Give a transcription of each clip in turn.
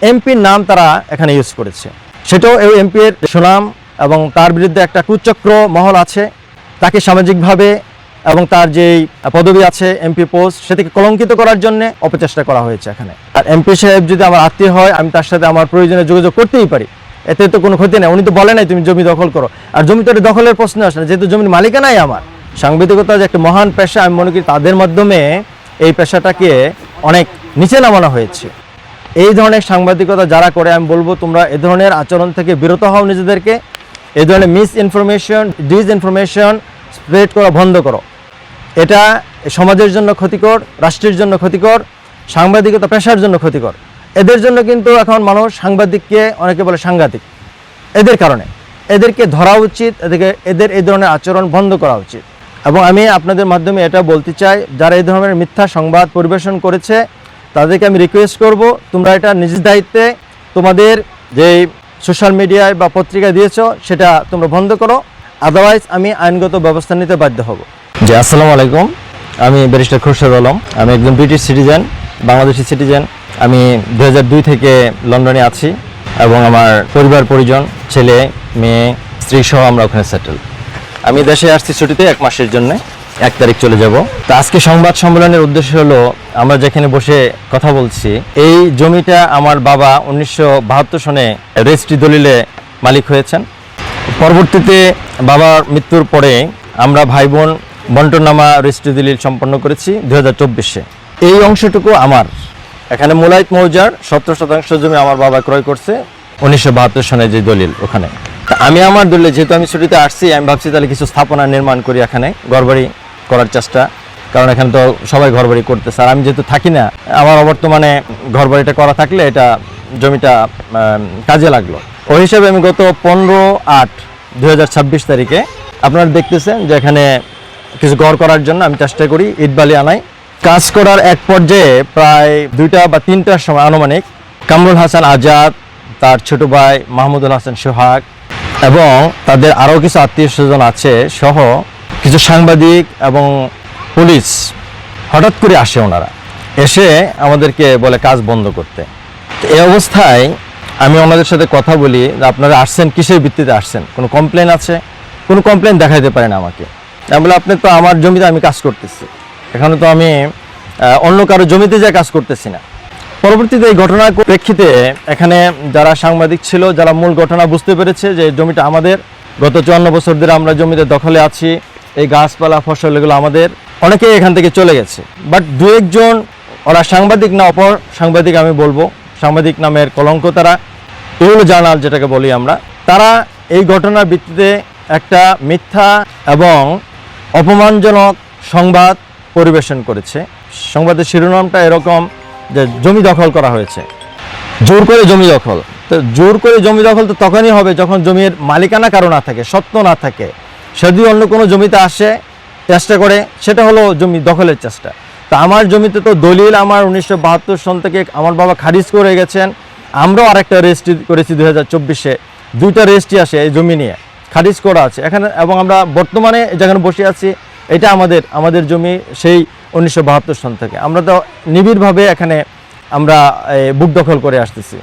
এমপির নাম তারা এখানে ইউজ করেছে। সেটাও এই এমপির সুনাম এবং তার বিরুদ্ধে একটা কুচক্র মহল আছে, তাকে সামাজিকভাবে এবং তার যেই পদবি আছে এমপি পোস্ট সেটাকে কলঙ্কিত করার জন্য অপচেষ্টা করা হয়েছে এখানে। আর এমপি সাহেব যদি আমার আত্মীয় হয়, আমি তার সাথে আমার প্রয়োজনে যোগাযোগ করতেই পারি, এতে তো কোনো ক্ষতি নেই। উনি তো বলে নাই তুমি জমি দখল করো, আর জমি তো দখলের প্রশ্ন আসে না, যেহেতু জমির মালিকানাই আমার। সাংবাদিকতা যে একটা মহান পেশা, আমি মনে করি তাদের মাধ্যমে এই পেশাটাকে অনেক নিচে নামানো হয়েছে। এই ধরনের সাংবাদিকতা যারা করে, আমি বলবো তোমরা এ ধরনের আচরণ থেকে বিরত হও, নিজেদেরকে এই ধরনের মিস ইনফরমেশন ডিসইনফরমেশন স্প্রেড করা বন্ধ করো। এটা সমাজের জন্য ক্ষতিকর, রাষ্ট্রের জন্য ক্ষতিকর, সাংবাদিকতা পেশার জন্য ক্ষতিকর। এদের জন্য কিন্তু এখন মানুষ সাংবাদিককে অনেকে বলে সাংঘাতিক, এদের কারণে এদেরকে ধরা উচিত, এদের এই ধরনের আচরণ বন্ধ করা উচিত। এবং আমি আপনাদের মাধ্যমে এটা বলতে চাই, যারা এই ধরনের মিথ্যা সংবাদ পরিবেশন করেছে তাদেরকে আমি রিকোয়েস্ট করব, তোমরা এটা নিজ দায়িত্বে তোমাদের যেই সোশ্যাল মিডিয়ায় বা পত্রিকায় দিয়েছো সেটা তোমরা বন্ধ করো, আদারওয়াইজ আমি আইনগত ব্যবস্থা নিতে বাধ্য হব। জি, আসসালামু আলাইকুম। আমি ব্যারিস্টার খুরশেদ আলম। আমি একজন ব্রিটিশ সিটিজেন, বাংলাদেশি সিটিজেন। আমি 2002 থেকে লন্ডনে আছি এবং আমার পরিবার পরিজন, ছেলে মেয়ে স্ত্রী সহ আমরা ওখানে সেটেল। আমি দেশে আসছি ছুটিতে 1 মাসের জন্য, 1 তারিখ চলে যাব। তো আজকে সংবাদ সম্মেলনের উদ্দেশ্য হলো, আমরা যেখানে বসে কথা বলছি এই জমিটা আমার বাবা 1972 সনে রেজিস্ট্রি দলিলে মালিক হয়েছেন। পরবর্তীতে বাবার মৃত্যুর পরে আমরা ভাই বোন বন্টনামা রেজিস্ট্রি দলিল সম্পন্ন করেছি 2024-এ। এই অংশটুকু আমার, এখানে মুলাইত মৌজার 17% জমি আমার বাবা ক্রয় করছে 1972 সনে যে দলিল ওখানে। আমি আমার দলিলে, যেহেতু আমি ছুটিতে আসছি, আমি ভাবছি তাহলে কিছু স্থাপনা নির্মাণ করি এখানে, ঘরবাড়ি করার চেষ্টা, কারণ এখানে তো সবাই ঘরবাড়ি করতেছে। আর আমি যেহেতু থাকি না, আমার অবর্তমানে ঘরবাড়িটা করা থাকলে এটা জমিটা কাজে লাগলো। ওই হিসাবে আমি গত 15/8/2026 তারিখে আপনারা দেখতেছেন যে এখানে কিছু ঘর করার জন্য আমি চেষ্টা করি, ইট বালি আনাই। কাজ করার এক পর্যায়ে প্রায় 2টা বা 3টার সময় আনুমানিক কামরুল হাসান আজাদ, তার ছোট ভাই মাহমুদুল হাসান সোহাগ এবং তাদের আরও কিছু আত্মীয় স্বজন আছে সহ কিছু সাংবাদিক এবং পুলিশ হঠাৎ করে আসে। ওনারা এসে আমাদেরকে বলে কাজ বন্ধ করতে। এই অবস্থায় আমি ওনাদের সাথে কথা বলি, আপনারা আসছেন কিসের ভিত্তিতে আসছেন, কোনো কমপ্লেন আছে? কোনো কমপ্লেন দেখাইতে পারেন আমাকে। আমি বলে, আপনি তো আমার জমিতে আমি কাজ করতেছি, এখানে তো আমি অন্য কারো জমিতে যা কাজ করতেছি না। পরবর্তীতে এই ঘটনার প্রেক্ষিতে এখানে যারা সাংবাদিক ছিল, যারা মূল ঘটনা বুঝতে পেরেছে যে জমিটা আমাদের, গত 54 বছর ধরে আমরা জমিতে দখলে আছি, এই গাছপালা ফসল এগুলো আমাদের, অনেকেই এখান থেকে চলে গেছে। বাট 2-1 জন, ওরা সাংবাদিক না, অপর সাংবাদিক আমি বলবো, সাংবাদিক নামের কলঙ্ক তারা, এগুলো জার্নাল যেটাকে বলি আমরা, তারা এই ঘটনার ভিত্তিতে একটা মিথ্যা এবং অপমানজনক সংবাদ পরিবেশন করেছে। সংবাদের শিরোনামটা এরকম যে জমি দখল করা হয়েছে, জোর করে জমি দখল। তো জোর করে জমি দখল তো তখনই হবে যখন জমির মালিকানা কারো না থাকে, সত্ত্ব না থাকে। সে যদি অন্য কোনো জমিতে আসে চেষ্টা করে, সেটা হলো জমি দখলের চেষ্টা। তা আমার জমিতে তো দলিল আমার 1972 সন থেকে আমার বাবা খারিজ করে গেছেন। আমরাও আরেকটা রেজিস্ট্রি করেছি 2024-এ, 2টা রেজিস্ট্রি আসে এই জমি নিয়ে, খারিজ করা আছে এখানে। এবং আমরা বর্তমানে যেখানে বসে আছি এটা আমাদের জমি সেই 1972 সন থেকে। আমরা তো নিবিড়ভাবে এখানে আমরা বুক দখল করে আসতেছি।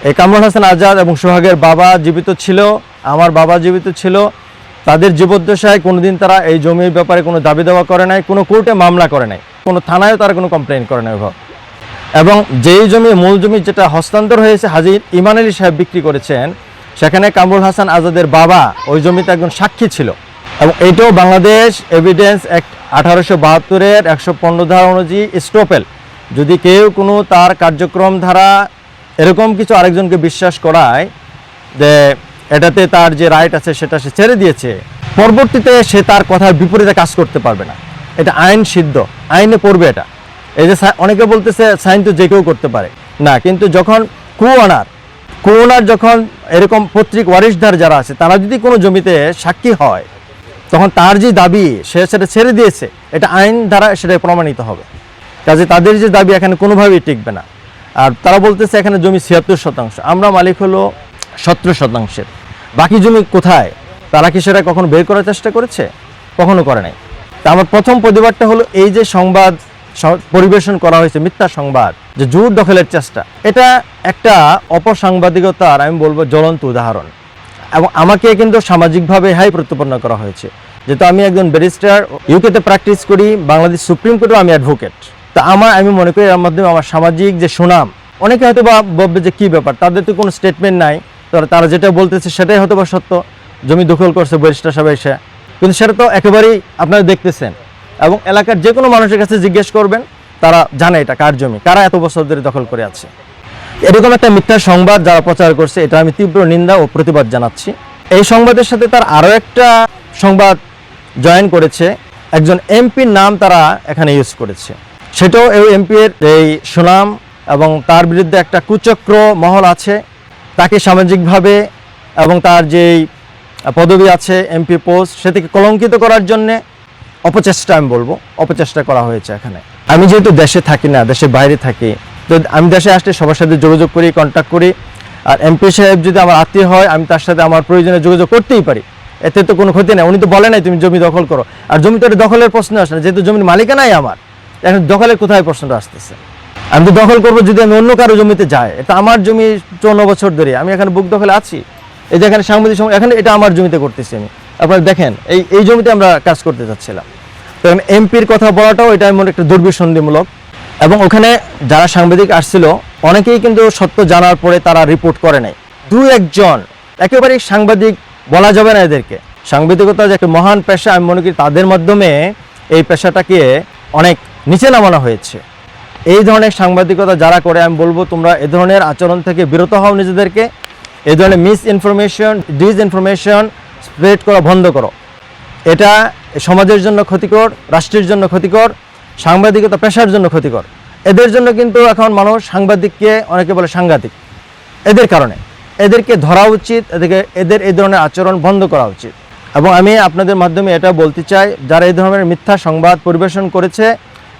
এই কামরুল হাসান আজাদ এবং সোহাগের বাবা জীবিত ছিল, আমার বাবা জীবিত ছিল। তাদের জীবদ্দশায় কোনোদিন তারা এই জমির ব্যাপারে কোনো দাবি দাওয়া করে নাই, কোনো কোর্টে মামলা করে নাই, কোনো থানায়ও তারা কোনো কমপ্লেন করে নাই। এবং যেই জমি, মূল জমি যেটা হস্তান্তর হয়েছে হাজী ইমান আলী সাহেব বিক্রি করেছেন, সেখানে কামরুল হাসান আজাদের বাবা ওই জমিতে একজন সাক্ষী ছিল। এবং এটাও বাংলাদেশ এভিডেন্স অ্যাক্ট 1872-এর 115 ধারা অনুযায়ী স্টপেল। যদি কেউ কোনো তার কার্যক্রম ধারা এরকম কিছু আরেকজনকে বিশ্বাস করায় যে এটাতে তার যে রাইট আছে সেটা সে ছেড়ে দিয়েছে, পরবর্তীতে সে তার কথার বিপরীতে কাজ করতে পারবে না। এটা আইন সিদ্ধ, আইনে পড়বে এটা। এই যে অনেকে বলতেছে সাইন তো যে কেউ করতে পারে না, কিন্তু যখন কোনার যখন এরকম পৈতৃক ওয়ারিশদার যারা আছে তারা যদি কোনো জমিতে সাক্ষী হয়, তখন তার যে দাবি সে সেটা ছেড়ে দিয়েছে, এটা আইন দ্বারা সেটা প্রমাণিত হবে। কাজে তাদের যে দাবি এখানে কোনোভাবেই টিকবে না। আর তারা বলতেছে এখানে জমি 76%, আমরা মালিক হলো 17%। বাকি জমি কোথায়? তারা কি সেটা কখনো বের করার চেষ্টা করেছে? কখনো করে নাই। তা আমার প্রথম প্রতিবাদটা হলো এই যে সংবাদ পরিবেশন করা হয়েছে মিথ্যা সংবাদ, যে জোর দখলের চেষ্টা, এটা একটা অপসাংবাদিকতার আমি বলবো জ্বলন্ত উদাহরণ। এবং আমাকে কিন্তু সামাজিকভাবে হাই প্রতিপন্ন করা হয়েছে, যেহেতু আমি একজন ব্যারিস্টার, ইউকেতে প্র্যাকটিস করি, বাংলাদেশ সুপ্রিম কোর্টেও আমি অ্যাডভোকেট। তা আমি মনে করি এর মাধ্যমে আমার সামাজিক যে সুনাম, অনেকে হয়তো বা ভাববে যে কী ব্যাপার, তাদের তো কোনো স্টেটমেন্ট নাই, তারা যেটা বলতেছে সেটাই হয়তো বা সত্য, জমি দখল করছে ব্যারিস্টার সাহেব এসে, কিন্তু সেটা তো একেবারেই আপনারা দেখতেছেন। এবং এলাকার যে কোনো মানুষের কাছে জিজ্ঞেস করবেন, তারা জানে এটা কার জমি, কারা এত বছর ধরে দখল করে আছে। এরকম একটা মিথ্যা সংবাদ যারা প্রচার করছে, এটা আমি তীব্র নিন্দা ও প্রতিবাদ জানাচ্ছি। এই সংবাদের সাথে তার আরও একটা সংবাদ জয়েন করেছে, একজন এমপির নাম তারা এখানে ইউজ করেছে। সেটাও এই এমপির এই সুনাম এবং তার বিরুদ্ধে একটা কুচক্র মহল আছে, তাকে সামাজিকভাবে এবং তার যেই পদবি আছে এমপি পোস্ট, সেটিকে কলঙ্কিত করার জন্যে অপচেষ্টা, আমি বলবো অপচেষ্টা করা হয়েছে এখানে। আমি যেহেতু দেশে থাকি না, দেশের বাইরে থাকি, তো আমি দেশে আসলে সবার সাথে যোগাযোগ করি, কন্ট্যাক্ট করি। আর এমপি সাহেব যদি আমার আত্মীয় হয়, আমি তার সাথে আমার প্রয়োজনে যোগাযোগ করতেই পারি, এতে তো কোনো ক্ষতি নেই। উনি তো বলে নাই তুমি জমি দখল করো, আর জমি তো দখলের প্রশ্ন আসে না, যেহেতু জমির মালিকানাই আমার, এখন দখলের কোথায় প্রশ্নটা আসতেছে? আমি তো দখল করবো যদি আমি অন্য কারো জমিতে যাই, এটা আমার জমি 54 বছর ধরে আমি এখানে বুক দখলে আছি। এই যে এখানে সাংবাদিক এখানে এটা আমার জমিতে করতেছি আমি, আপনারা দেখেন এই জমিতে আমরা কাজ করতে চাচ্ছিলাম। তো এমপির কথা বলাটাও এটা এমন একটা দুর্বিসন্ধিমূলক। এবং ওখানে যারা সাংবাদিক আসছিল, অনেকেই কিন্তু সত্য জানার পরে তারা রিপোর্ট করে নাই। দু একজন একেবারেই সাংবাদিক বলা যাবে না এদেরকে, সাংবাদিকতা যে একটা মহান পেশা, আমি মনে করি তাদের মাধ্যমে এই পেশাটাকে অনেক নিচে নামানো হয়েছে। এই ধরনের সাংবাদিকতা যারা করে, আমি বলবো তোমরা এ ধরনের আচরণ থেকে বিরত হও নিজেদেরকে। এই ধরনের মিস ইনফরমেশন, ডিসইনফরমেশন স্প্রেড করা বন্ধ করো। এটা সমাজের জন্য ক্ষতিকর, রাষ্ট্রের জন্য ক্ষতিকর, সাংবাদিকতা পেশার জন্য ক্ষতিকর। এদের জন্য কিন্তু এখন মানুষ সাংবাদিককে অনেকে বলে সাংঘাতিক, এদের কারণে এদেরকে ধরা উচিত, এদের এই ধরনের আচরণ বন্ধ করা উচিত। এবং আমি আপনাদের মাধ্যমে এটা বলতে চাই, যারা এই ধরনের মিথ্যা সংবাদ পরিবেশন করেছে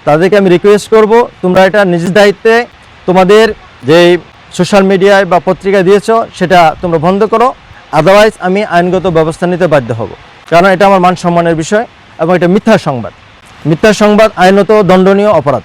তাদেরকে আমি রিকোয়েস্ট করব, তোমরা এটা নিজ দায়িত্বে তোমাদের যে সোশ্যাল মিডিয়ায় বা পত্রিকায় দিয়েছো সেটা তোমরা বন্ধ করো, আদারওয়াইজ আমি আইনগত ব্যবস্থা নিতে বাধ্য হব। কারণ এটা আমার মান সম্মানের বিষয় এবং এটা মিথ্যা সংবাদ আইনত দণ্ডনীয় অপরাধ।